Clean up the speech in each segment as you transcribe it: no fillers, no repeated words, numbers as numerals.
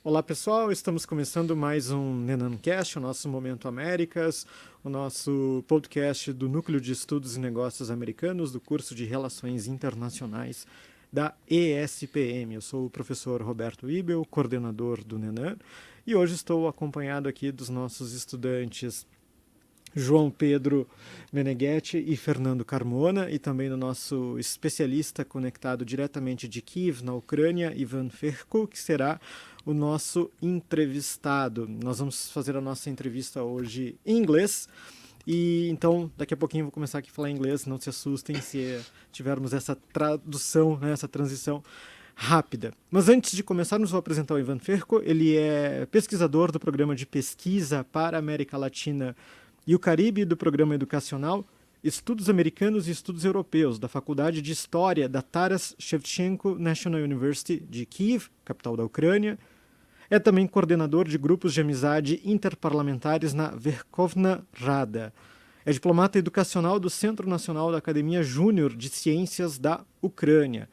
Olá pessoal, estamos começando mais um NENAMcast, o nosso Momento Américas, o nosso podcast do Núcleo de Estudos e Negócios Americanos, do curso de Relações Internacionais da ESPM. Eu sou o professor Roberto Uebel, coordenador do NENAM, e hoje estou acompanhado aqui dos nossos estudantes João Pedro Meneguete e Fernando Carmona, e também do nosso especialista conectado diretamente de Kyiv, na Ucrânia, Ivan Fechko, que será o nosso entrevistado. Nós vamos fazer a nossa entrevista hoje em inglês, e então daqui a pouquinho eu vou começar aqui a falar inglês, não se assustem se tivermos essa tradução, né, essa transição rápida. Mas antes de começarmos, vou apresentar o Ivan Fechko. Ele é pesquisador do programa de pesquisa para a América Latina e o Caribe do programa educacional Estudos Americanos e Estudos Europeus, da Faculdade de História da Taras Shevchenko National University de Kyiv, capital da Ucrânia. É também coordenador de grupos de amizade interparlamentares na Verkhovna Rada. É diplomata educacional do Centro Nacional da Academia Júnior de Ciências da Ucrânia.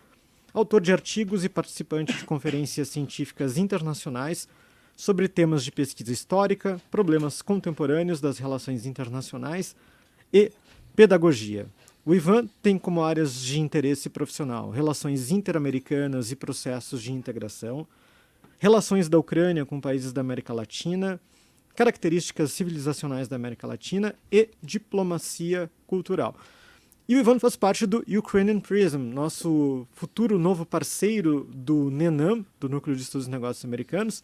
Autor de artigos e participante de conferências científicas internacionais sobre temas de pesquisa histórica, problemas contemporâneos das relações internacionais e pedagogia. O Ivan tem como áreas de interesse profissional relações interamericanas e processos de integração, relações da Ucrânia com países da América Latina, características civilizacionais da América Latina e diplomacia cultural. E o Ivan faz parte do Ukrainian Prism, nosso futuro novo parceiro do NENAM, do Núcleo de Estudos e Negócios Americanos.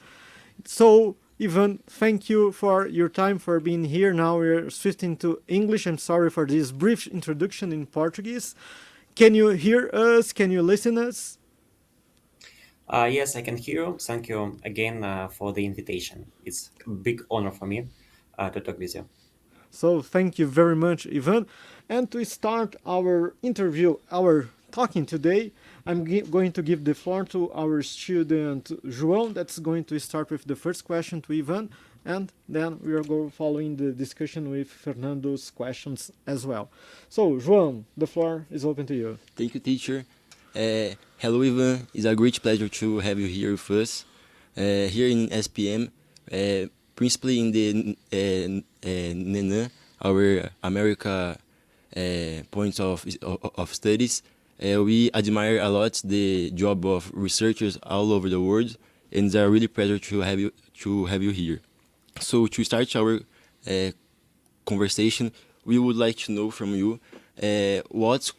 So, Ivan, thank you for your time, for being here. Now we're switching to English. I'm sorry for this brief introduction in Portuguese. Can you hear us? Can you listen us? Yes, I can hear you. Thank you again for the invitation. It's a big honor for me to talk with you. So thank you very much, Ivan. And to start our interview, our talking today, I'm going to give the floor to our student João. That's going to start with the first question to Ivan, and then we are going following the discussion with Fernando's questions as well. So, João, the floor is open to you. Thank you, teacher. Hello, Ivan. It's a great pleasure to have you here with us. Here in SPM, principally in the NENAM, our America points of studies. We admire a lot the job of researchers all over the world, and it's a really pleasure to have you here. So to start our conversation, we would like to know from you what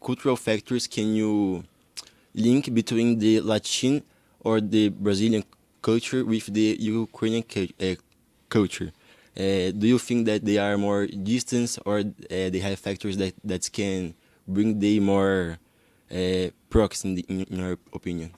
cultural factors can you link between the Latin or the Brazilian culture with the Ukrainian culture. Do you think that they are more distant, or they have factors that can bring them more proximity, in your opinion?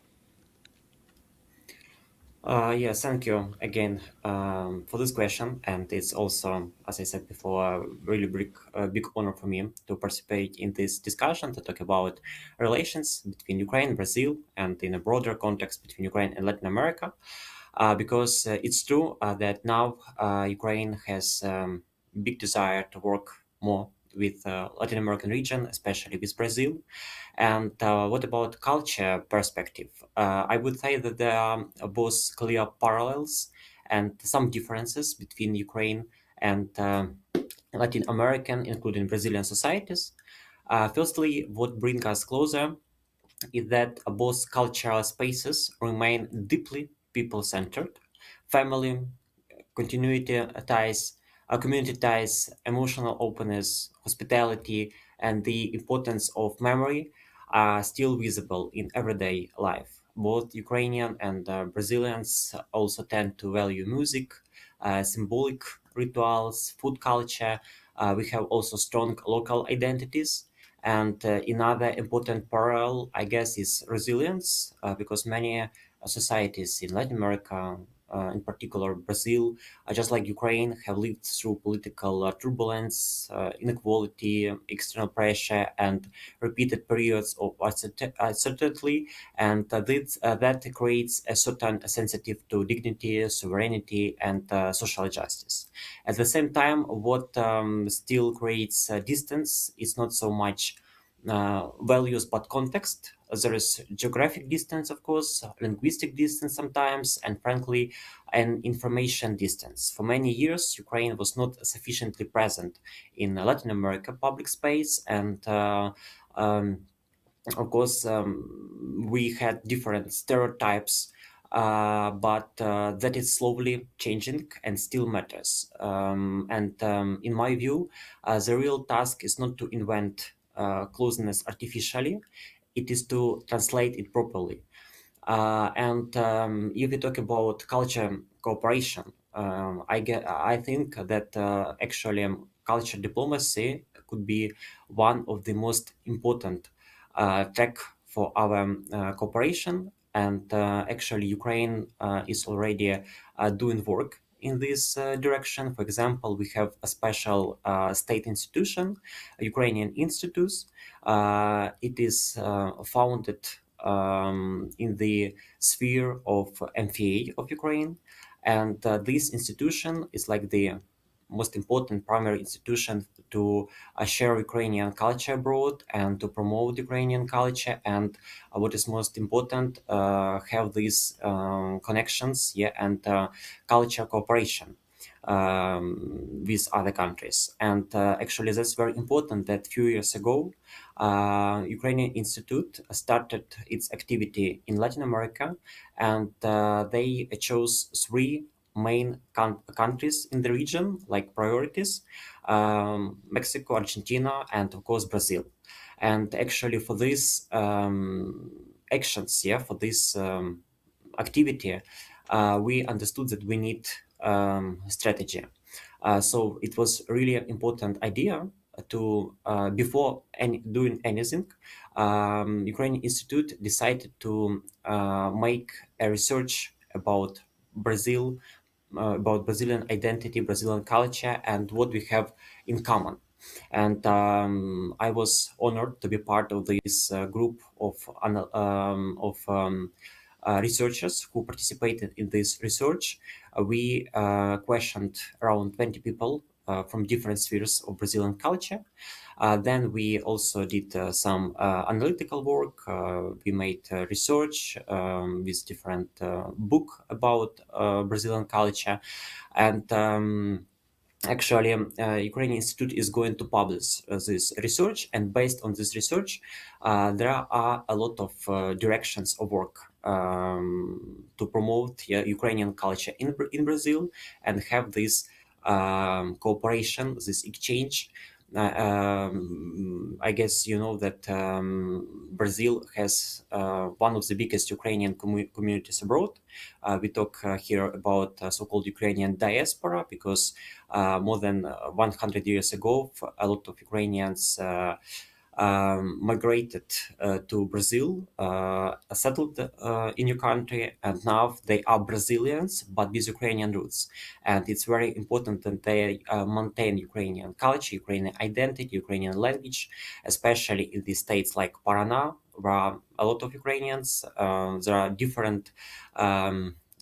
Yes, thank you again for this question. And it's also, as I said before, a really big honor for me to participate in this discussion to talk about relations between Ukraine, Brazil, and in a broader context between Ukraine and Latin America. Because it's true that now Ukraine has big desire to work more with Latin American region, especially with Brazil. And what about culture perspective? I would say that there are both clear parallels and some differences between Ukraine and Latin American, including Brazilian societies. Firstly, what brings us closer is that both cultural spaces remain deeply people-centered. Family, continuity ties, community ties, emotional openness, hospitality, and the importance of memory are still visible in everyday life. Both Ukrainian and Brazilians also tend to value music, symbolic rituals, food culture. We have also strong local identities. And another important parallel, I guess, is resilience, because many societies in Latin America, in particular Brazil, just like Ukraine, have lived through political turbulence, inequality, external pressure, and repeated periods of uncertainty, and that creates a certain sensitivity to dignity, sovereignty, and social justice. At the same time, what still creates distance is not so much values but context. There is geographic distance, of course, linguistic distance sometimes, and frankly, an information distance. For many years, Ukraine was not sufficiently present in Latin America public space, and of course, we had different stereotypes, but that is slowly changing and still matters. And in my view, the real task is not to invent closeness artificially, it is to translate it properly. And if we talk about culture cooperation, I think that actually culture diplomacy could be one of the most important track for our cooperation. And actually, Ukraine is already doing work in this direction. For example, we have a special state institution, Ukrainian Institutes. It is founded in the sphere of MFA of Ukraine. And this institution is like the most important primary institution to share Ukrainian culture abroad and to promote Ukrainian culture. And what is most important, have these connections, yeah, and culture cooperation with other countries. And actually, that's very important that few years ago, Ukrainian Institute started its activity in Latin America, and they chose three main countries in the region, like priorities: Mexico, Argentina, and of course Brazil. And actually, for these actions, yeah, for this activity, we understood that we need strategy. So it was really an important idea to before doing anything, Ukrainian Institute decided to make a research about Brazil, about Brazilian identity, Brazilian culture, and what we have in common. And I was honored to be part of this group of researchers who participated in this research. We questioned around 20 people from different spheres of Brazilian culture. Then we also did some analytical work. We made research with different book about Brazilian culture, and actually, Ukrainian Institute is going to publish this research, and based on this research, there are a lot of directions of work to promote Ukrainian culture in Brazil and have this cooperation, this exchange. I guess you know that Brazil has one of the biggest Ukrainian communities abroad. We talk here about so-called Ukrainian diaspora because more than 100 years ago, a lot of Ukrainians migrated to Brazil, settled in your country, and now they are Brazilians but with Ukrainian roots. And it's very important that they maintain Ukrainian culture, Ukrainian identity, Ukrainian language, especially in the states like Paraná, where are a lot of Ukrainians. There are different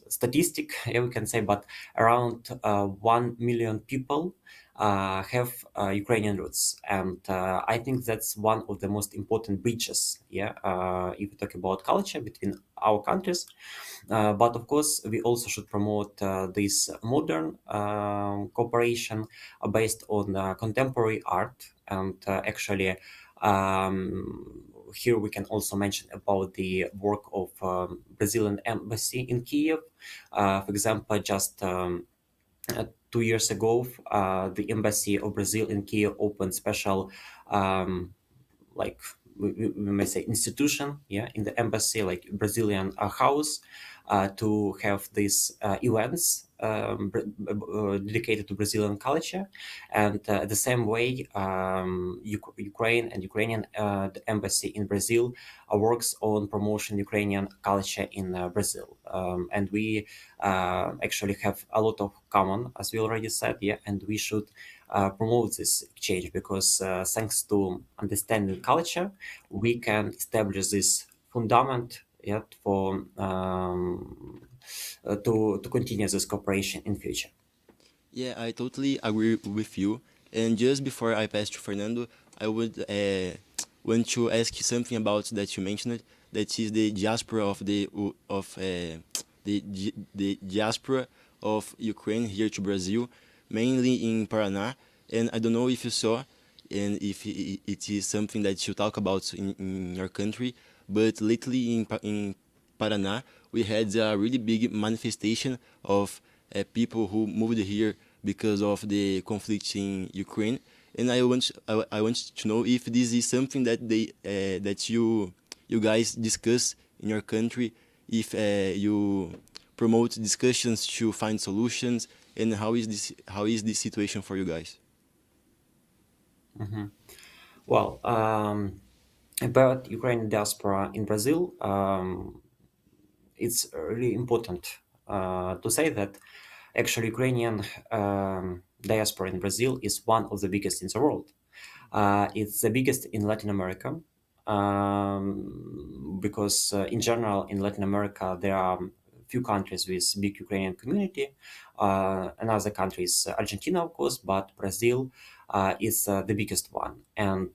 statistic, yeah, we can say, but around 1 million people have Ukrainian roots, and I think that's one of the most important bridges. Yeah, if we talk about culture between our countries, but of course we also should promote this modern cooperation based on contemporary art, and actually. Here we can also mention about the work of Brazilian embassy in Kyiv. For example, just 2 years ago, the embassy of Brazil in Kyiv opened special, like we may say, institution, yeah, in the embassy, like Brazilian house, to have these events dedicated to Brazilian culture. And the same way, Ukraine and Ukrainian the embassy in Brazil works on promotion Ukrainian culture in Brazil. And we actually have a lot of common, as we already said, yeah, and we should promote this exchange because thanks to understanding culture, we can establish this fundament, yeah, for to continue this cooperation in future. Yeah, I totally agree with you. And just before I pass to Fernando, I would want to ask you something about that you mentioned. That is the diaspora of the diaspora of Ukraine here to Brazil, mainly in Paraná. And I don't know if you saw, and if it is something that you talk about in your country, but lately in Paraná, we had a really big manifestation of people who moved here because of the conflict in Ukraine. And I want to know if this is something that that you guys discuss in your country, if you promote discussions to find solutions, and how is this situation for you guys? Well, about Ukrainian diaspora in Brazil, it's really important to say that actually Ukrainian diaspora in Brazil is one of the biggest in the world. It's the biggest in Latin America because in general in Latin America there are few countries with big Ukrainian community. Another country is Argentina, of course, but Brazil is the biggest one. And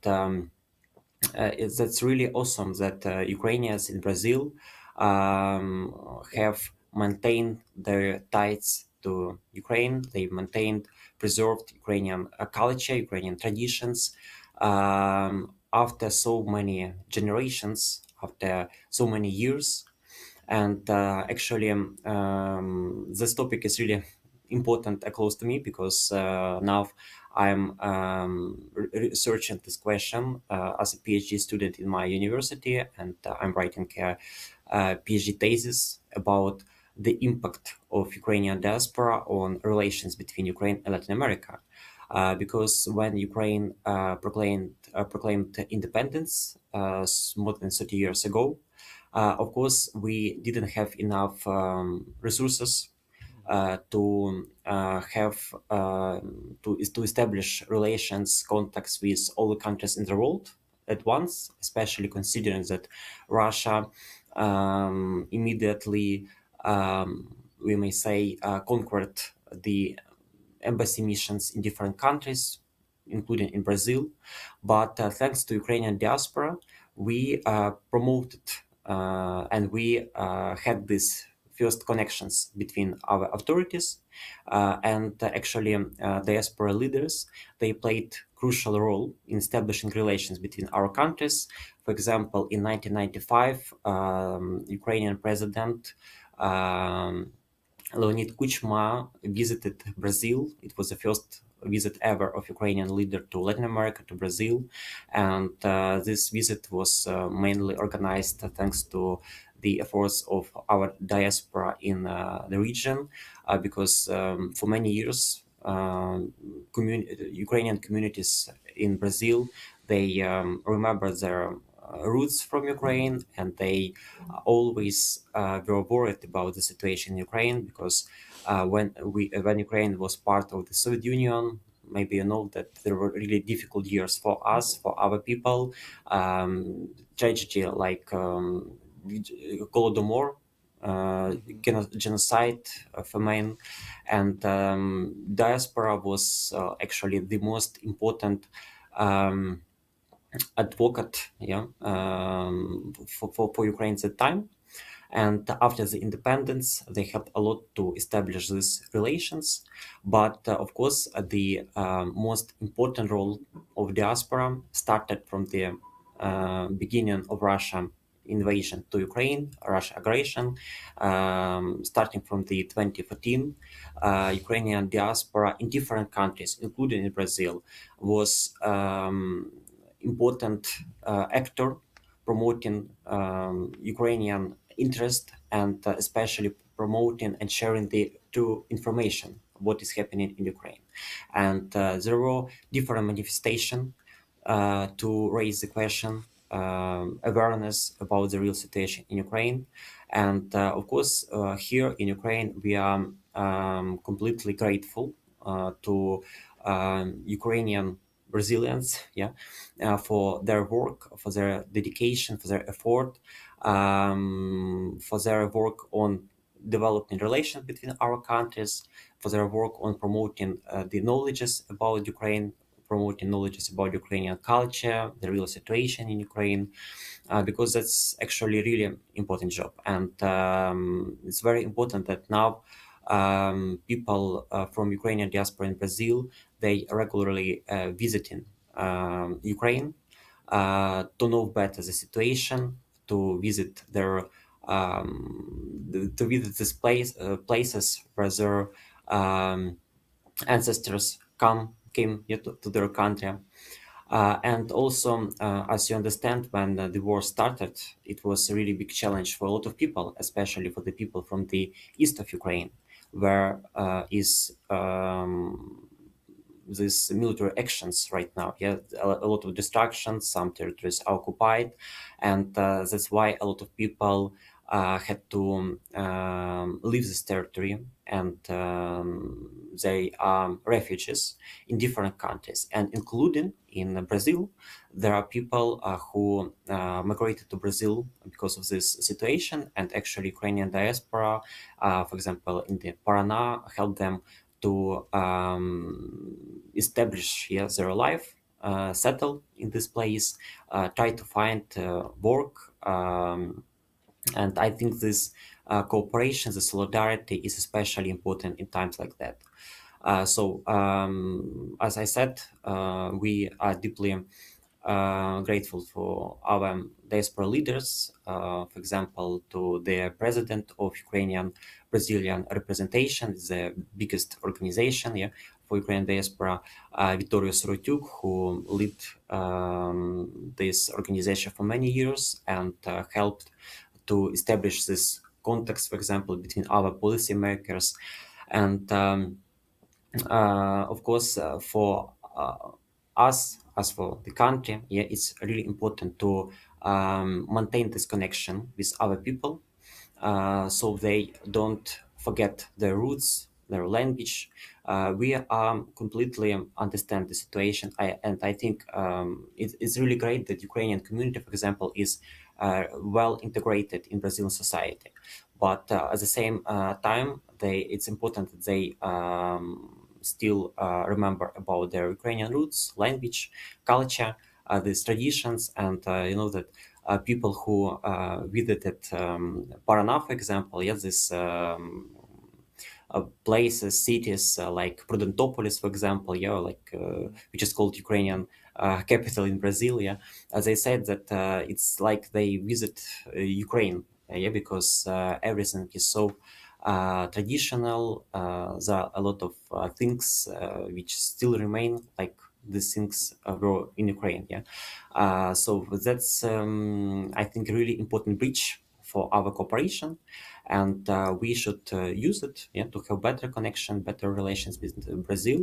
that's really awesome that Ukrainians in Brazil have maintained their ties to Ukraine. They maintained, preserved Ukrainian culture, Ukrainian traditions after so many generations, after so many years. And actually, this topic is really important close to me because now I'm researching this question as a PhD student in my university, and I'm writing a PhD thesis about the impact of Ukrainian diaspora on relations between Ukraine and Latin America. Because when Ukraine proclaimed independence more than 30 years ago, of course, we didn't have enough resources to have to establish relations, contacts with all the countries in the world at once, especially considering that Russia immediately, we may say, conquered the embassy missions in different countries, including in Brazil. But thanks to Ukrainian diaspora, we promoted and we had these first connections between our authorities and actually diaspora leaders. They played crucial role in establishing relations between our countries. For example, in 1995, Ukrainian president Leonid Kuchma visited Brazil. It was the first visit ever of Ukrainian leader to Latin America, to Brazil. And this visit was mainly organized thanks to the efforts of our diaspora in the region, because for many years, Ukrainian communities in Brazil, they remember their roots from Ukraine, and they always were worried about the situation in Ukraine because when Ukraine was part of the Soviet Union, maybe you know that there were really difficult years for us, for our people, tragedy like Holodomor, genocide, famine, and diaspora was actually the most important advocate, yeah, for Ukraine at the time. And after the independence, they helped a lot to establish these relations. But of course, the most important role of diaspora started from the beginning of Russia invasion to Ukraine, Russia aggression, starting from the 2014. Ukrainian diaspora in different countries, including in Brazil, was important actor promoting Ukrainian interest and especially promoting and sharing the true information what is happening in Ukraine. And there were different manifestations to raise the question, awareness about the real situation in Ukraine. And of course, here in Ukraine, we are completely grateful to Ukrainian Brazilians, yeah, for their work, for their dedication, for their effort, for their work on developing relations between our countries, for their work on promoting the knowledges about Ukraine, promoting knowledge about Ukrainian culture, the real situation in Ukraine, because that's actually a really important job. And it's very important that now people from Ukrainian diaspora in Brazil, they regularly visiting Ukraine to know better the situation, to visit their to visit these places where their ancestors came to their country. And also, as you understand, when the war started, it was a really big challenge for a lot of people, especially for the people from the east of Ukraine, where is these military actions right now. Yeah, a lot of destruction, some territories are occupied, and that's why a lot of people had to leave this territory, and they are refugees in different countries, and including in Brazil, there are people who migrated to Brazil because of this situation, and actually Ukrainian diaspora, for example, in the Paraná, helped them to establish their life, settle in this place, try to find work. And I think this cooperation, the solidarity is especially important in times like that. As I said, we are deeply grateful for our diaspora leaders, for example, to the president of Ukrainian Brazilian representation, the biggest organization for Ukrainian diaspora, Vittorio Sorotyuk, who led this organization for many years and helped to establish this context, for example, between our policymakers and of course, for us, as for the country, it's really important to maintain this connection with other people, so they don't forget their roots, their language. We completely understand the situation, and I think it's really great that Ukrainian community, for example, is well integrated in Brazilian society. But at the same time, it's important that they still remember about their Ukrainian roots, language, culture, these traditions, and you know that people who visited Paraná, for example, this places, cities like Prudentopolis, for example, which is called Ukrainian capital in Brazil. As I said, that it's like they visit Ukraine, because everything is so traditional. There are a lot of things which still remain like these things were in Ukraine. So that's I think a really important bridge for our cooperation, and we should use it to have better connection, better relations with Brazil.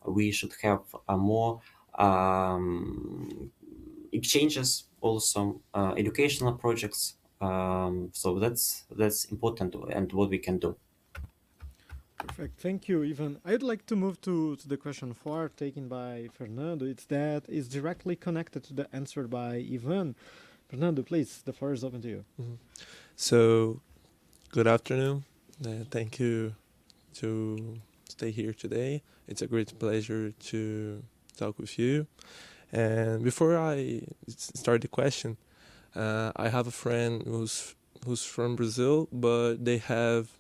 We should have more exchanges, also educational projects. So that's important, and what we can do. Perfect. Thank you, Ivan. I'd like to move to the question 4 taken by Fernando. It's that is directly connected to the answer by Ivan. Fernando, please, the floor is open to you. So, good afternoon. Thank you to stay here today. It's a great pleasure to talk with you. And before I start the question, I have a friend who's from Brazil, but they have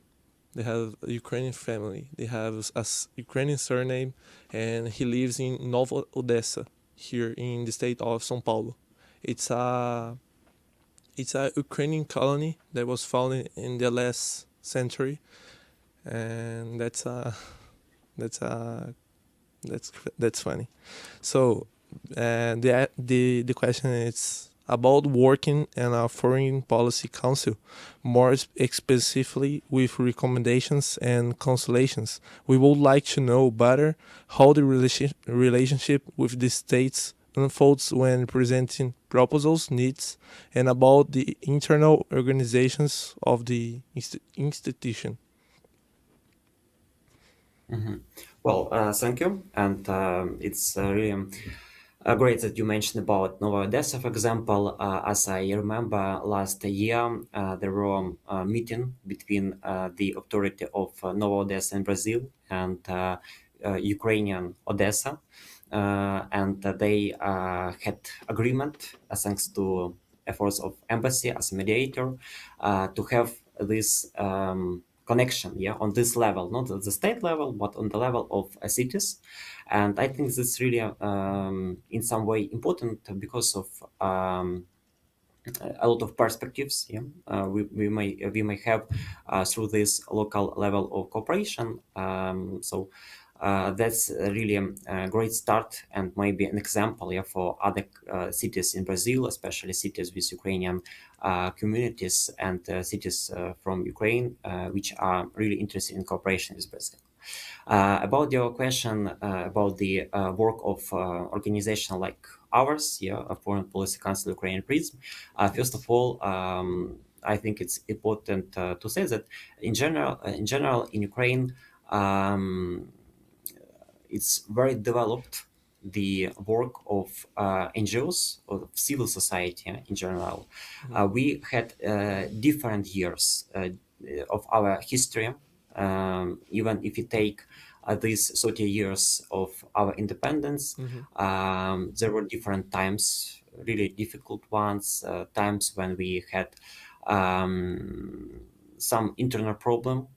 a Ukrainian family. They have a Ukrainian surname, and he lives in Nova Odessa, here in the state of São Paulo. It's a Ukrainian colony that was founded in the last century, and that's funny. So, the question is about working in a foreign policy council, more specifically with recommendations and consolations. We would like to know better how the relationship with the states unfolds when presenting proposals, needs, and about the internal organizations of the institution. Mm-hmm. Well, thank you, and it's really great that you mentioned about Nova Odessa, for example. As I remember, last year there were a meeting between the authority of Nova Odessa in Brazil and Ukrainian Odessa, and they had agreement, thanks to efforts of embassy as a mediator, to have this connection, on this level, not at the state level, but on the level of cities. And I think this really, in some way, important because of a lot of perspectives. We may have through this local level of cooperation. That's really a great start, and maybe an example, for other cities in Brazil, especially cities with Ukrainian communities, and cities from Ukraine, which are really interested in cooperation with Brazil. About your question about the work of organization like ours, a Foreign Policy Council Ukrainian Prism. First of all, I think it's important to say that in general in Ukraine, it's very developed, the work of NGOs, or civil society in general. We had different years of our history. Even if you take these 30 years of our independence, there were different times, really difficult ones, times when we had some internal problem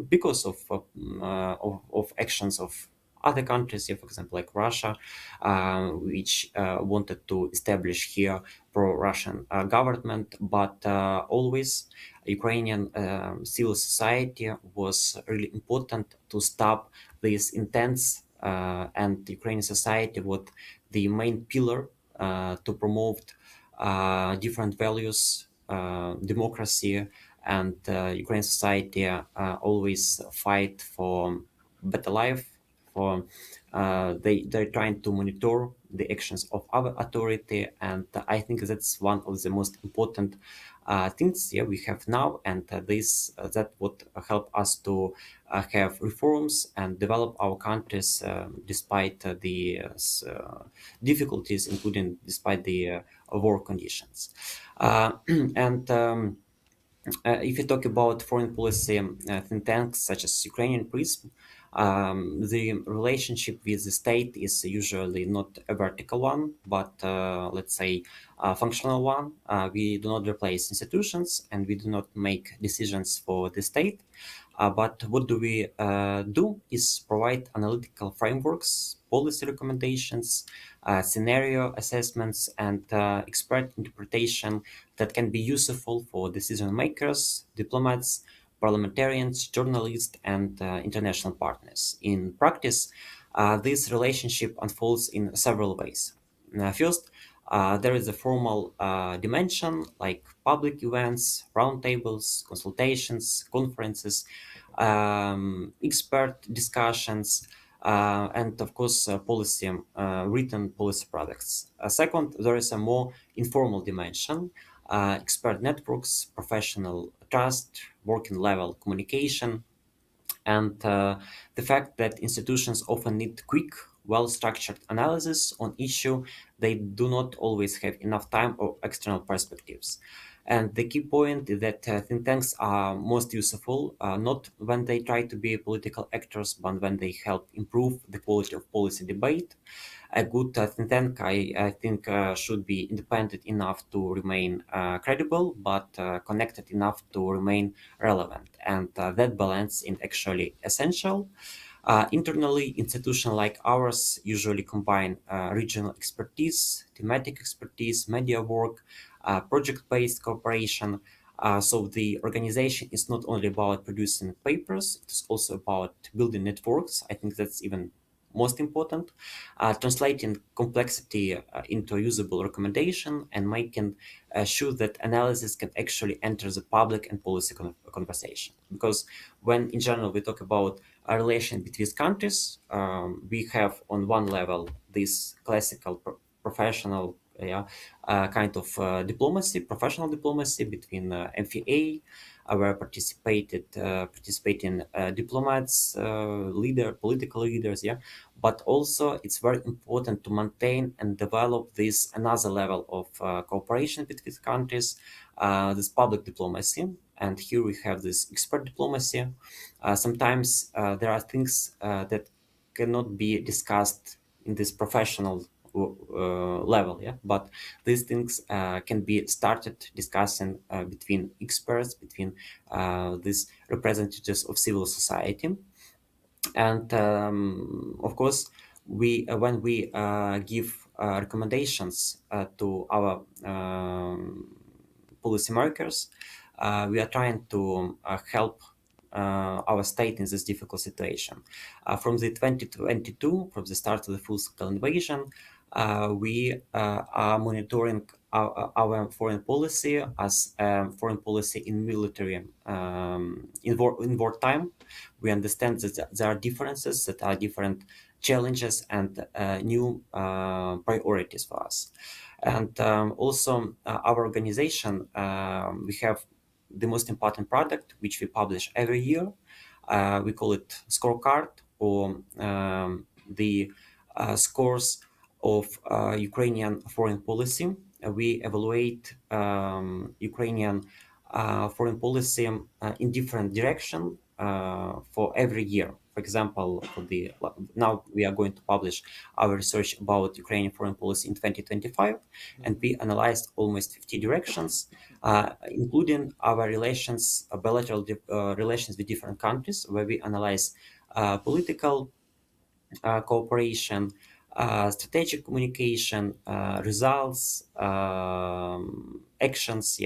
because of actions of other countries, for example, like Russia, which wanted to establish here pro-Russian government, but always Ukrainian civil society was really important to stop this intense, and Ukrainian society was the main pillar to promote different values, democracy, and Ukrainian society always fight for better life. For they're trying to monitor the actions of our authority, and I think that's one of the most important things we have now, and that would help us to have reforms and develop our countries despite the difficulties, including despite the war conditions. And if you talk about foreign policy think tanks such as Ukrainian Prism, the relationship with the state is usually not a vertical one, but let's say a functional one. We do not replace institutions, and we do not make decisions for the state. But what do we do is provide analytical frameworks, policy recommendations, scenario assessments, and expert interpretation that can be useful for decision makers, diplomats, parliamentarians, journalists, and international partners. In practice, this relationship unfolds in several ways. First, there is a formal dimension like public events, roundtables, consultations, conferences, expert discussions, and of course, written policy products. Second, there is a more informal dimension, expert networks, professional trust, working level communication, and the fact that institutions often need quick, well-structured analysis on issue. They do not always have enough time or external perspectives. And the key point is that think tanks are most useful not when they try to be political actors, but when they help improve the quality of policy debate. A good think tank, I think, should be independent enough to remain credible, but connected enough to remain relevant. And that balance is actually essential. Internally, institutions like ours usually combine regional expertise, thematic expertise, media work, project-based cooperation. So the organization is not only about producing papers, it is also about building networks. I think that's even most important, translating complexity into a usable recommendation, and making sure that analysis can actually enter the public and policy conversation. Because when in general we talk about a relation between countries, we have on one level this classical professional kind of professional diplomacy between MFA, where participating diplomats, political leaders, but also it's very important to maintain and develop this another level of cooperation between countries, this public diplomacy. And here we have this expert diplomacy. Sometimes there are things that cannot be discussed in this professional level, but these things can be started discussing between experts, between these representatives of civil society. And of course, we when we give recommendations to our policymakers, we are trying to help our state in this difficult situation. From the 2022, from the start of the full-scale invasion, we are monitoring our foreign policy as foreign policy in military in wartime. We understand that there are differences, that are different challenges and new priorities for us. And also our organization, we have the most important product which we publish every year. We call it scorecard, or the scores of Ukrainian foreign policy. We evaluate Ukrainian foreign policy in different direction for every year. For example, now we are going to publish our research about Ukrainian foreign policy in 2025, and we analyzed almost 50 directions, including our relations, bilateral relations with different countries, where we analyze political cooperation, strategic communication, results, actions,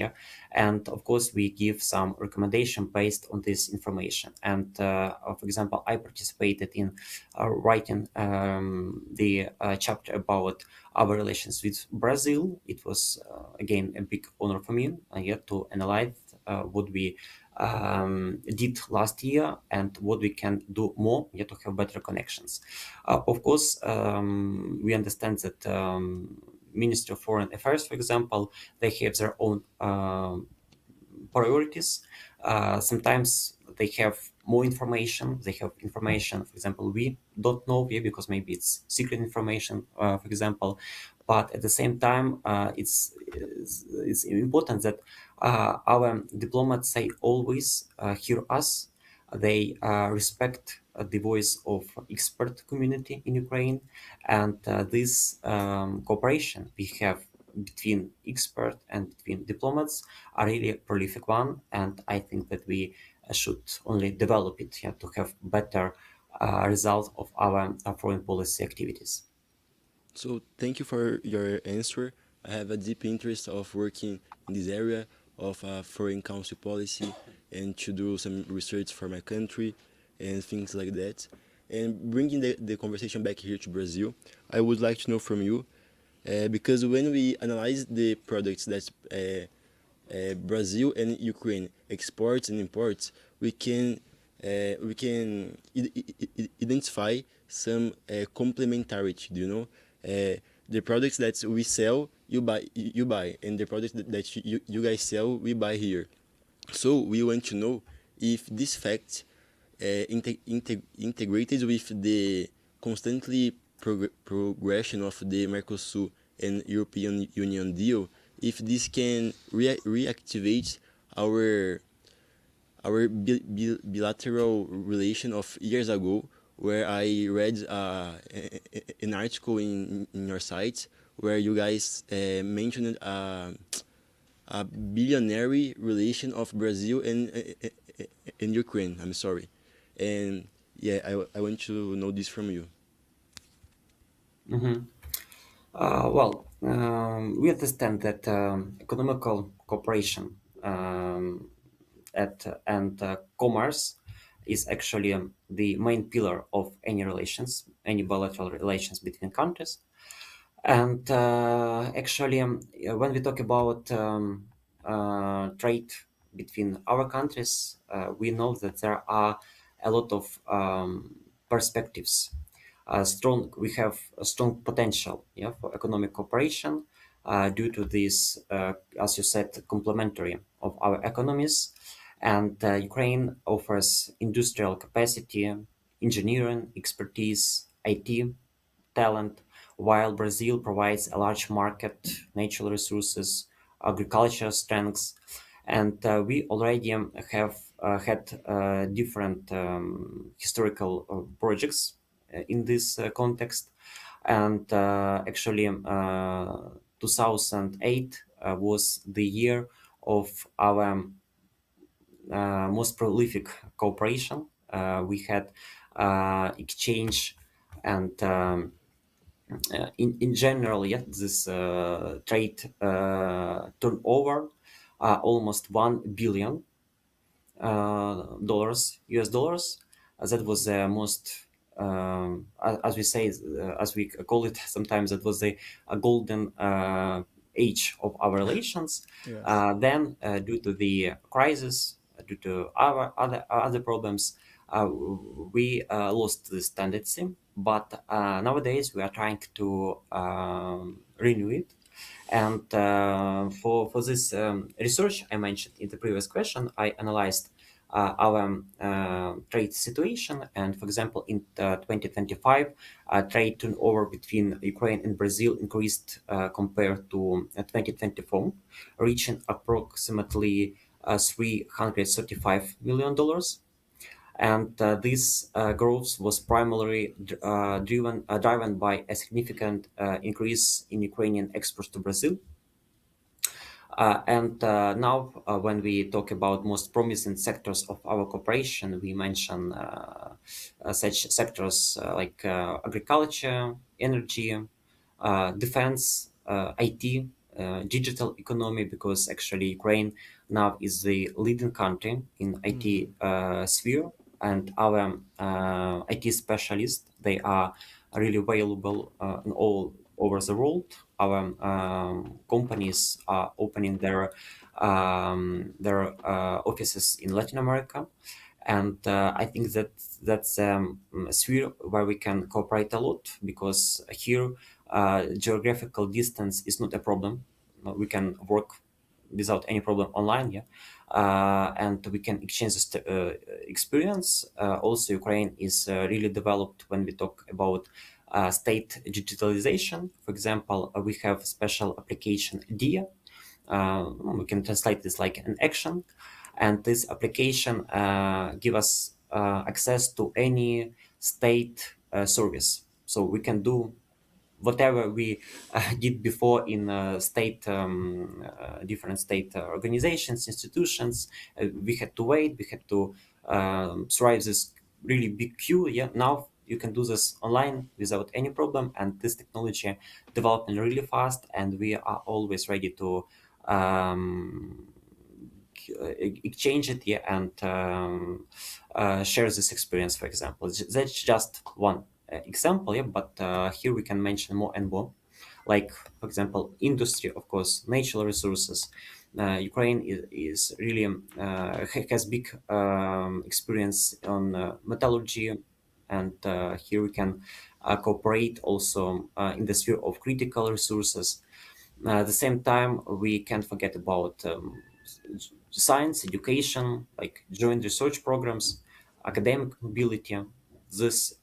and of course we give some recommendation based on this information. And for example, I participated in writing the chapter about our relations with Brazil. It was again a big honor for me to analyze what we did last year and what we can do more to have better connections. Of course, we understand that Ministry of Foreign Affairs, for example, they have their own priorities. Sometimes they have more information. They have information, for example, we don't know because maybe it's secret information, for example. But at the same time, it's important that our diplomats, they always hear us. They respect the voice of expert community in Ukraine, and this cooperation we have between expert and between diplomats are really prolific one, and I think that we should only develop it to have better result of our foreign policy activities. So thank you for your answer. I have a deep interest of working in this area of foreign council policy and to do some research for my country and things like that. And bringing the conversation back here to Brazil, I would like to know from you, because when we analyze the products that Brazil and Ukraine exports and imports, we can identify some complementarity. Do you know? The products that we sell, you buy, and the products that you guys sell, we buy here. So we want to know if this fact integrated with the constantly progression of the Mercosur and European Union deal, if this can reactivate our bilateral relation of years ago, where I read an article in your site where you guys mentioned a billionaire relation of Brazil and Ukraine. I'm sorry, and I want to know this from you. Mm-hmm. Well, we understand that economical cooperation and commerce is actually the main pillar of any relations, any bilateral relations between countries. And actually, when we talk about trade between our countries, we know that there are a lot of perspectives. We have a strong potential for economic cooperation due to this, as you said, complementary of our economies. And Ukraine offers industrial capacity, engineering, expertise, IT, talent, while Brazil provides a large market, natural resources, agriculture strengths. And we already have had different historical projects in this context. And actually, 2008 was the year of our most prolific cooperation. We had exchange and in general, yeah, this trade turnover almost $1 billion dollars, US dollars. That was the most, as we say, as we call it sometimes, that was the golden age of our relations. Yes. Then, due to the crisis, due to our other problems, we lost this tendency. But nowadays, we are trying to renew it. And for this research I mentioned in the previous question, I analyzed our trade situation. And for example, in 2025, trade turnover between Ukraine and Brazil increased compared to 2024, reaching approximately $335 million. And this growth was primarily driven by a significant increase in Ukrainian exports to Brazil. And now, when we talk about most promising sectors of our cooperation, we mention such sectors like agriculture, energy, defense, IT, digital economy, because actually Ukraine now is the leading country in IT sphere, and our IT specialists, they are really available in all over the world. Our companies are opening their offices in Latin America, and I think that that's a sphere where we can cooperate a lot, because here geographical distance is not a problem. We can work without any problem online, yeah, and we can exchange this experience. Also, Ukraine is really developed when we talk about state digitalization. For example, we have special application DIA. We can translate this like an action, and this application give us access to any state service. So we can do whatever we did before in different state organizations, institutions. We had to wait, we had to thrive this really big queue. Yeah, now you can do this online without any problem, and this technology developing really fast, and we are always ready to exchange it, yeah, and share this experience. For example, that's just one example, yeah, but here we can mention more and more, like for example industry, of course, natural resources. Ukraine is really has big experience on metallurgy, and here we can cooperate also in the sphere of critical resources. At the same time, we can't forget about science, education, like joint research programs, academic mobility. These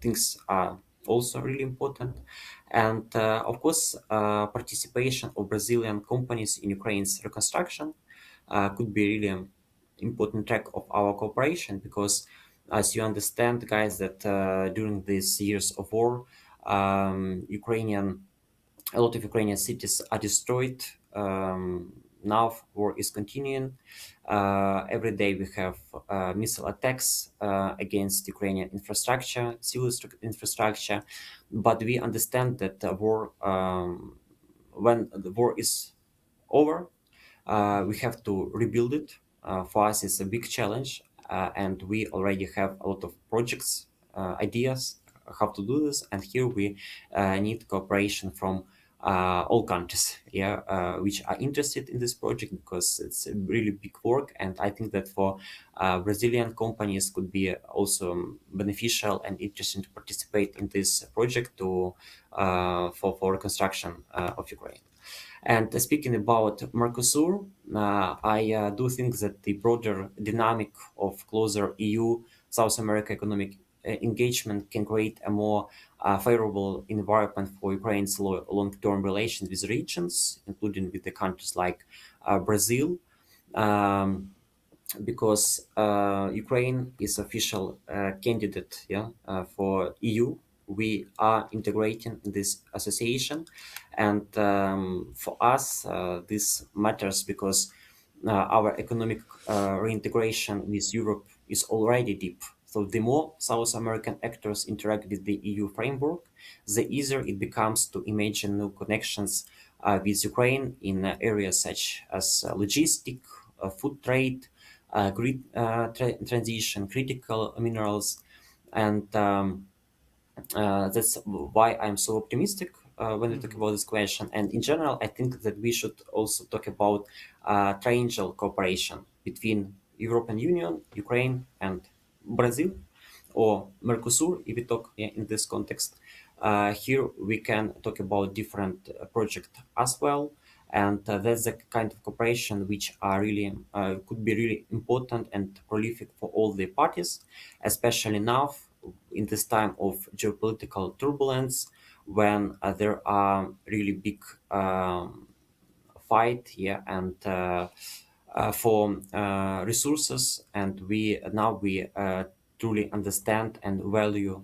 things are also really important. And of course, participation of Brazilian companies in Ukraine's reconstruction could be really an important track of our cooperation, because as you understand, guys, that during these years of war, Ukrainian a lot of Ukrainian cities are destroyed. Now war is continuing. Every day we have missile attacks against Ukrainian infrastructure, civil infrastructure. But we understand that the war, when the war is over, we have to rebuild it. For us, it's a big challenge, and we already have a lot of projects, ideas how to do this. And here we need cooperation from all countries, yeah, which are interested in this project, because it's a really big work. And I think that for Brazilian companies could be also beneficial and interesting to participate in this project to for reconstruction of Ukraine. And speaking about Mercosur, I do think that the broader dynamic of closer EU-South America economic engagement can create a more favorable environment for Ukraine's long-term relations with regions, including with the countries like Brazil. Um, because Ukraine is official candidate, for EU. We are integrating in this association, and for us, this matters because our economic reintegration with Europe is already deep. So the more South American actors interact with the EU framework, the easier it becomes to imagine new connections with Ukraine in areas such as logistic, food trade, grid transition, critical minerals, and that's why I'm so optimistic when we talk about this question. And in general, I think that we should also talk about triangle cooperation between European Union, Ukraine, and Brazil, or Mercosur, if we talk in this context. Here we can talk about different projects as well, and that's the kind of cooperation which are really could be really important and prolific for all the parties, especially now in this time of geopolitical turbulence when there are really big fight here and for resources, and we truly understand and value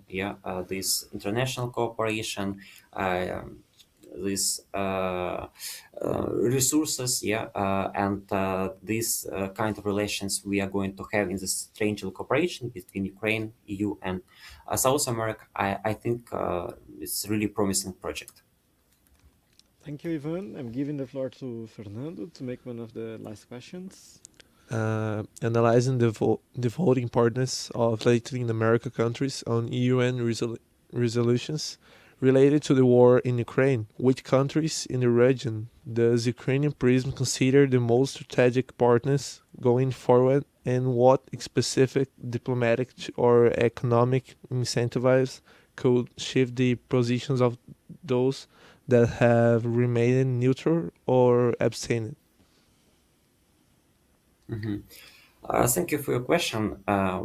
this international cooperation, uh, these resources, and these kind of relations we are going to have in this triangle cooperation between Ukraine, EU, and South America. I think it's a really promising project. Thank you, Ivan. I'm giving the floor to Fernando to make one of the last questions. Analyzing the voting partners of Latin America countries on UN resolutions related to the war in Ukraine. Which countries in the region does Ukrainian Prism consider the most strategic partners going forward, and what specific diplomatic or economic incentives could shift the positions of those that have remained neutral or abstained? Mhm. Thank you for your question.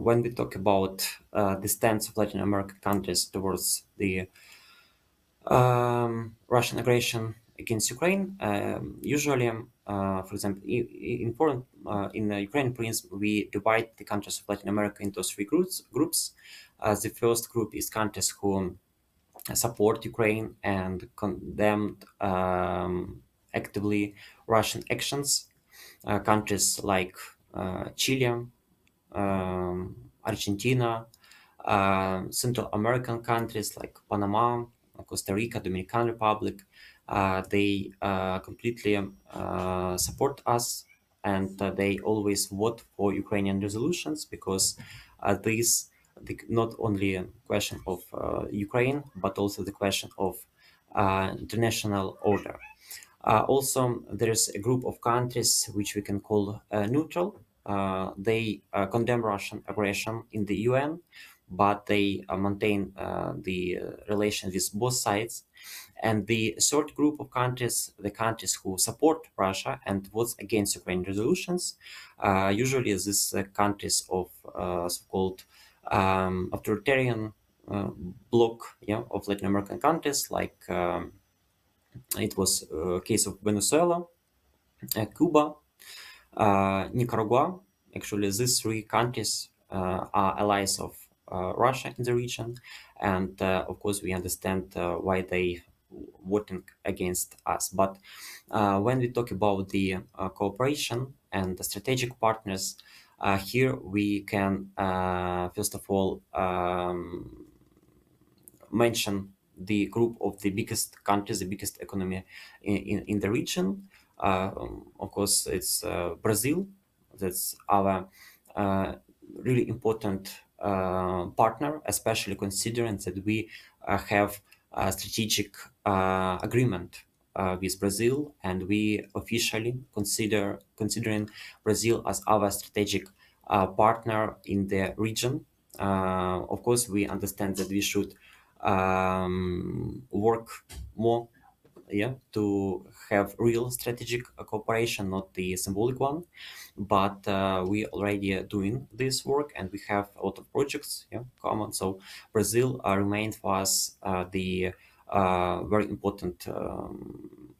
When we talk about the stance of Latin American countries towards the Russian aggression against Ukraine, usually, for example, in the Ukrainian Prism, we divide the countries of Latin America into three groups. The first group is countries who support Ukraine and condemned actively Russian actions. Countries like Chile, Argentina, Central American countries like Panama, Costa Rica, Dominican Republic, they completely support us, and they always vote for Ukrainian resolutions because this not only a question of Ukraine but also the question of international order. Also, there is a group of countries which we can call neutral. They condemn Russian aggression in the UN, but they maintain the relation with both sides. And the third group of countries, the countries who support Russia and vote against Ukraine resolutions, usually these countries of so-called authoritarian bloc, of Latin American countries like. It was a case of Venezuela, Cuba, Nicaragua. Actually, these three countries are allies of Russia in the region, and of course, we understand why they voting against us. But when we talk about the cooperation and the strategic partners, here we can first of all mention the group of the biggest countries, the biggest economy in the region. Of course, it's Brazil. That's our really important partner, especially considering that we have a strategic agreement with Brazil, and we officially considering Brazil as our strategic partner in the region. Of course, we understand that we should work more, to have real strategic cooperation, not the symbolic one. But we already are doing this work, and we have a lot of projects, common. So Brazil remains for us the very important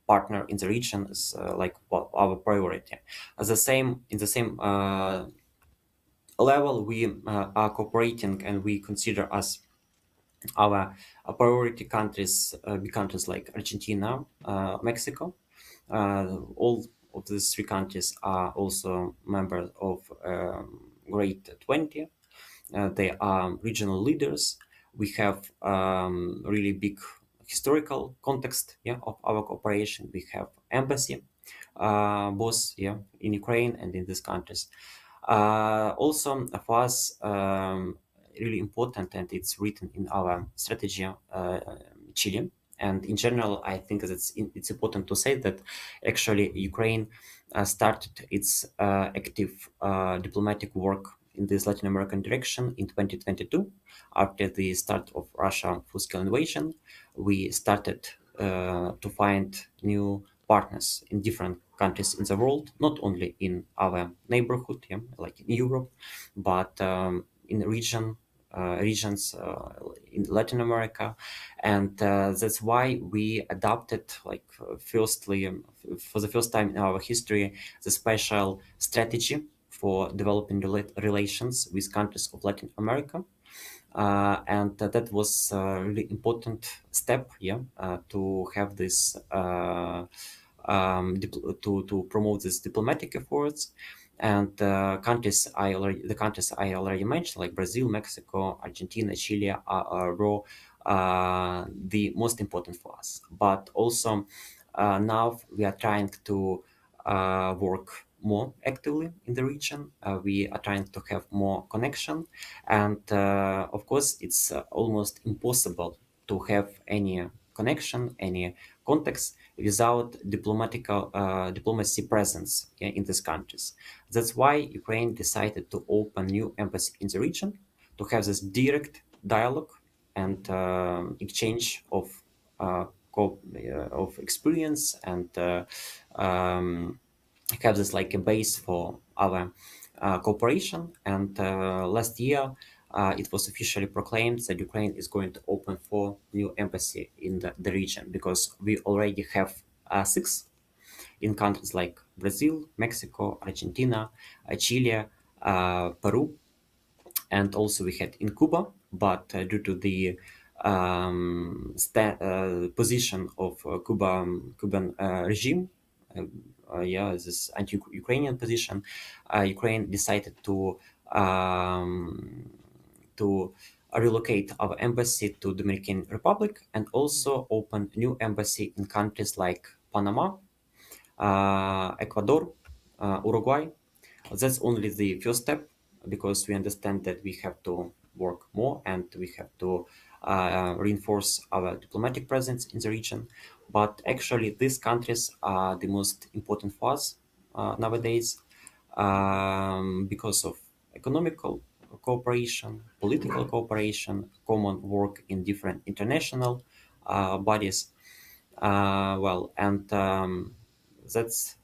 partner in the region, is like our priority. As the same in the same level, we are cooperating, and we consider as our priority countries, big countries like Argentina, Mexico. All of these three countries are also members of Great 20. They are regional leaders. We have really big historical context, yeah, of our cooperation. We have embassy, both, yeah, in Ukraine and in these countries. Also, for us, really important, and it's written in our strategy, Chile. And in general, I think that it's important to say that actually Ukraine started its active diplomatic work in this Latin American direction in 2022. After the start of Russia full-scale invasion, we started to find new partners in different countries in the world, not only in our neighborhood, yeah, like in Europe, but in regions in Latin America, and that's why we adopted, like, firstly, for the first time in our history, the special strategy for developing relations with countries of Latin America. And that was a really important step, yeah, to have this to promote these diplomatic efforts. And the countries I already mentioned, like Brazil, Mexico, Argentina, Chile, were the most important for us. But also now we are trying to work more actively in the region. We are trying to have more connection, and of course, it's almost impossible to have any connection, any context without diplomacy presence, yeah, in these countries. That's why Ukraine decided to open new embassy in the region to have this direct dialogue and exchange uh, of experience, and have this like a base for our cooperation. And last year, it was officially proclaimed that Ukraine is going to open 4 new embassies in the region, because we already have 6 in countries like Brazil, Mexico, Argentina, Chile, Peru, and also we had in Cuba. But due to the position of Cuban regime, yeah, this anti-Ukrainian position, Ukraine decided um, to relocate our embassy to Dominican Republic, and also open new embassy in countries like Panama, Ecuador, Uruguay. That's only the first step, because we understand that we have to work more, and we have to reinforce our diplomatic presence in the region. But actually, these countries are the most important for us nowadays, because of economical cooperation, political cooperation, common work in different international bodies. And that's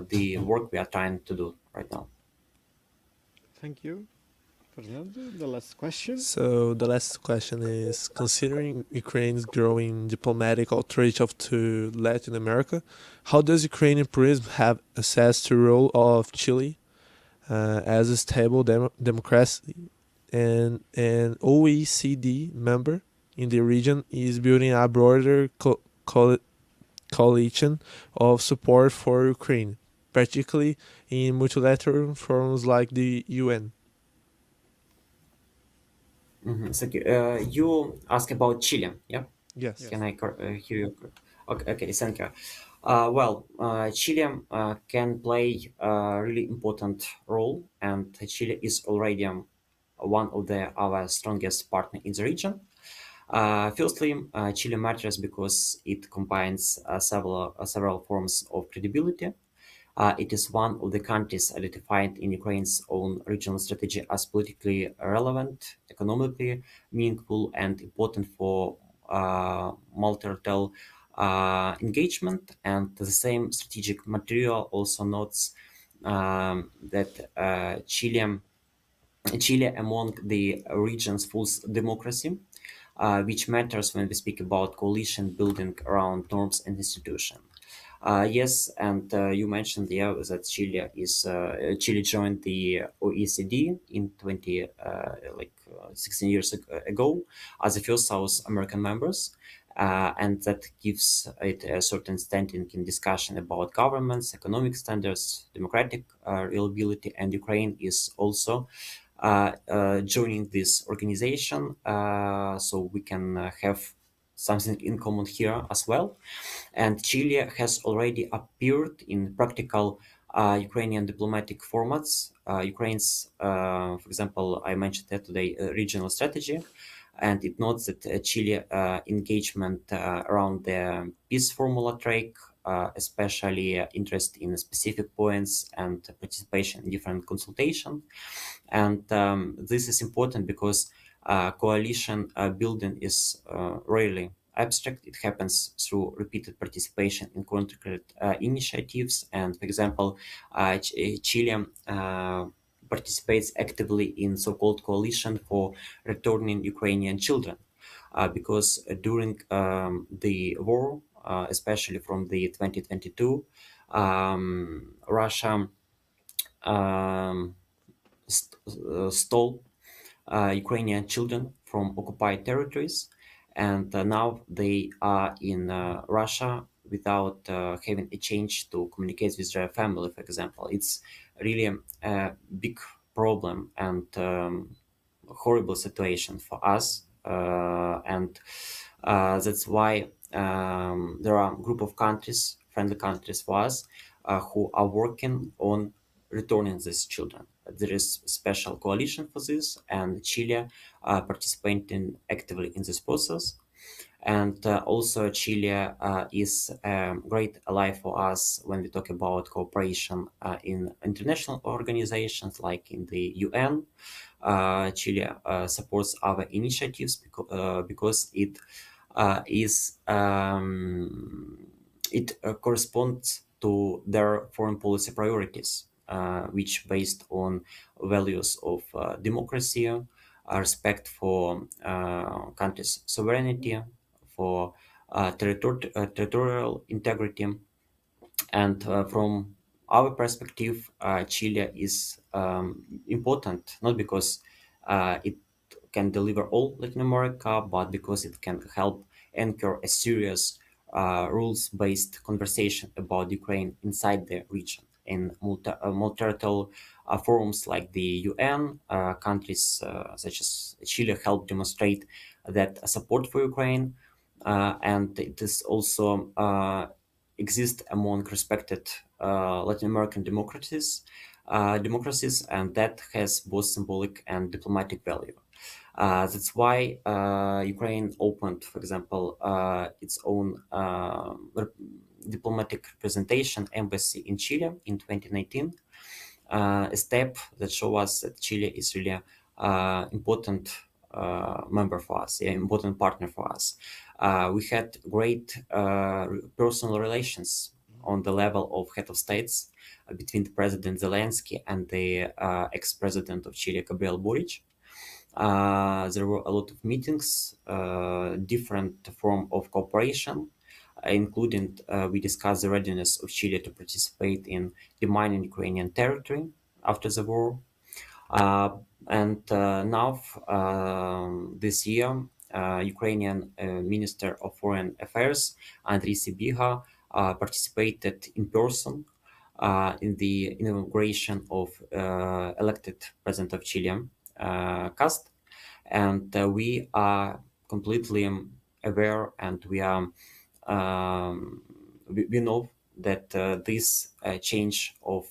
the work we are trying to do right now. Thank you. Fernando, the last question. So the last question is: considering Ukraine's growing diplomatic outreach to Latin America, how does Ukrainian Prism have assessed the role of Chile as a stable democracy and an OECD member in the region is building a broader coalition of support for Ukraine, particularly in multilateral forums like the UN? Thank you. You ask about Chile, yeah? Yes. Can I hear you? Okay, thank you. Chile can play a really important role, and Chile is already one of our strongest partner in the region. Firstly, Chile matters because it combines several forms of credibility. It is one of the countries identified in Ukraine's own regional strategy as politically relevant, economically meaningful, and important for multilateral engagement. And the same strategic material also notes that Chile among the region's full democracy, which matters when we speak about coalition building around norms and institutions. Yes, and you mentioned that Chile joined the OECD in 16 years ago as the first South American members, and that gives it a certain standing in discussion about governments, economic standards, democratic reliability, and Ukraine is also joining this organization, so we can have something in common here as well. And Chile has already appeared in practical Ukrainian diplomatic formats. Ukraine's, for example, I mentioned that today, regional strategy, and it notes that Chile engagement around the peace formula track, especially interest in specific points and participation in different consultations. And this is important because coalition building is rarely abstract. It happens through repeated participation in concrete initiatives. And for example, Chile participates actively in so-called coalition for returning Ukrainian children, because during the war, especially from the 2022, Russia stole Ukrainian children from occupied territories, and now they are in Russia without having a chance to communicate with their family, for example. It's really a big problem and horrible situation for us, and that's why there are a group of countries, friendly countries for us, who are working on returning these children. There is a special coalition for this, and Chile participating actively in this process. And also, Chile is a great ally for us when we talk about cooperation in international organizations like in the UN. Chile supports our initiatives because it corresponds to their foreign policy priorities, which based on values of democracy, respect for countries' sovereignty, for territorial integrity, and from our perspective, Chile is important not because it can deliver all Latin America, but because it can help anchor a serious rules-based conversation about Ukraine inside the region. In multilateral forums like the UN, countries such as Chile help demonstrate that support for Ukraine, and it is also exist among respected Latin American democracies, and that has both symbolic and diplomatic value. That's why Ukraine opened, for example, its own diplomatic representation embassy in Chile in 2019, a step that shows us that Chile is really important member for us, an important partner for us. We had great personal relations on the level of head of states between the President Zelensky and the ex-president of Chile, Gabriel Boric. There were a lot of meetings, different form of cooperation, including we discussed the readiness of Chile to participate in demining Ukrainian territory after the war. And now, this year, Ukrainian Minister of Foreign Affairs, Andriy Sybiha, participated in person in the inauguration of elected President of Chile, Cast. And we are completely aware, and we know that this change of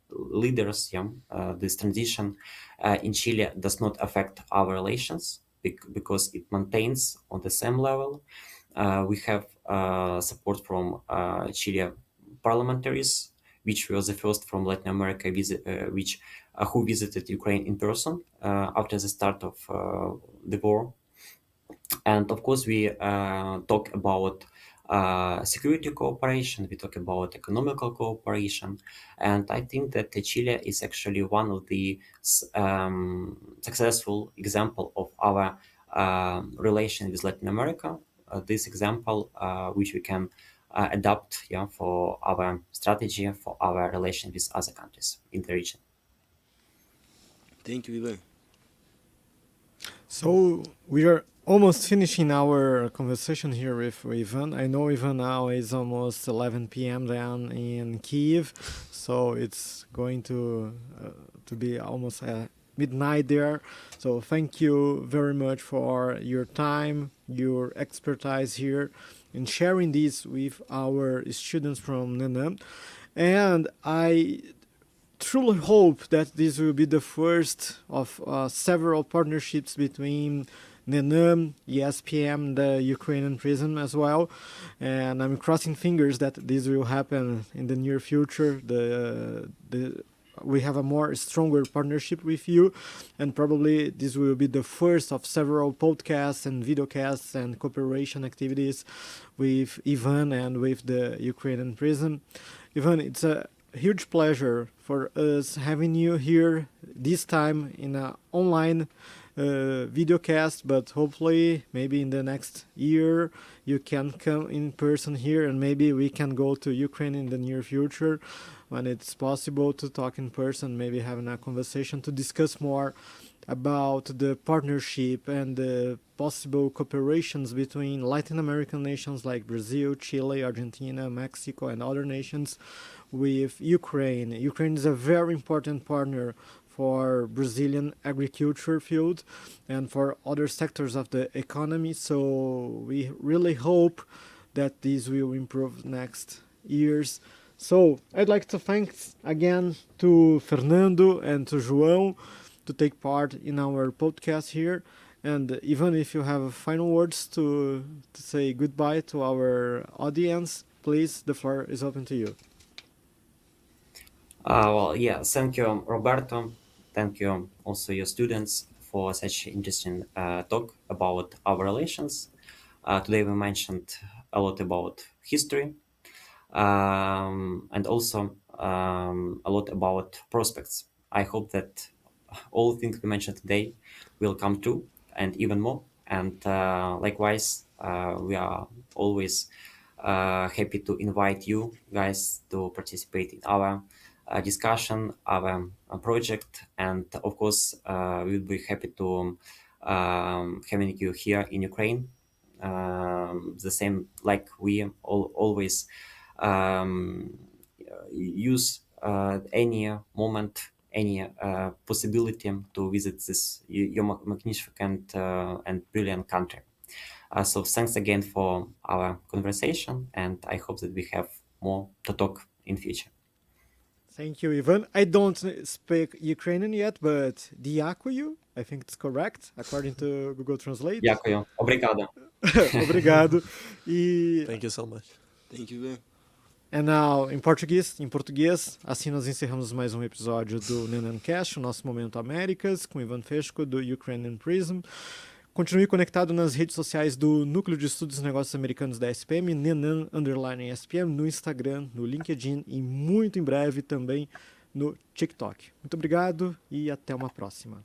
leaders, this transition in Chile does not affect our relations because it maintains on the same level. We have support from Chile parliamentaries, which was the first from Latin America who visited Ukraine in person after the start of the war. And of course, we talk about security cooperation, we talk about economical cooperation, and I think that Chile is actually one of the successful example of our relation with Latin America. This example, which we can adapt for our strategy, for our relation with other countries in the region. Thank you, Ivan. So we are almost finishing our conversation here with Ivan. I know Ivan now is almost 11 p.m. down in Kyiv, so it's going to be almost midnight there. So thank you very much for your time, your expertise here, in sharing this with our students from NENAM. And I truly hope that this will be the first of several partnerships between NENAM, ESPM, the Ukrainian Prism as well. And I'm crossing fingers that this will happen in the near future. We have a more stronger partnership with you, and probably this will be the first of several podcasts and videocasts and cooperation activities with Ivan and with the Ukrainian Prism. Ivan, it's a huge pleasure for us having you here this time in an online videocast, but hopefully maybe in the next year you can come in person here, and maybe we can go to Ukraine in the near future when it's possible to talk in person, maybe having a conversation to discuss more about the partnership and the possible cooperations between Latin American nations like Brazil, Chile, Argentina, Mexico, and other nations with Ukraine. Ukraine is a very important partner for Brazilian agriculture field and for other sectors of the economy. So we really hope that this will improve next years. So I'd like to thank again to Fernando and to João to take part in our podcast here. And even if you have final words to say goodbye to our audience, please, the floor is open to you. Thank you, Roberto. Thank you also your students for such interesting talk about our relations. Today we mentioned a lot about history and also a lot about prospects. I hope that all things we mentioned today will come true and even more. And likewise, we are always happy to invite you guys to participate in our discussion, our project, and of course, we'll be happy to having you here in Ukraine. The same like we always use any moment, any possibility to visit this your magnificent and brilliant country. So thanks again for our conversation, and I hope that we have more to talk in future. Thank you, Ivan. I don't speak Ukrainian yet, but дякую, I think it's correct, according to Google Translate. Дякую. Obrigado. Obrigado. Thank you so much. Thank you, Ivan. And now, em português, assim nós encerramos mais um episódio do NENAM Cast, o nosso Momento Américas, com Ivan Fechko, do Ukrainian Prism. Continue conectado nas redes sociais do Núcleo de Estudos e Negócios Americanos da SPM, NENAM_SPM, no Instagram, no LinkedIn e muito em breve também no TikTok. Muito obrigado e até uma próxima.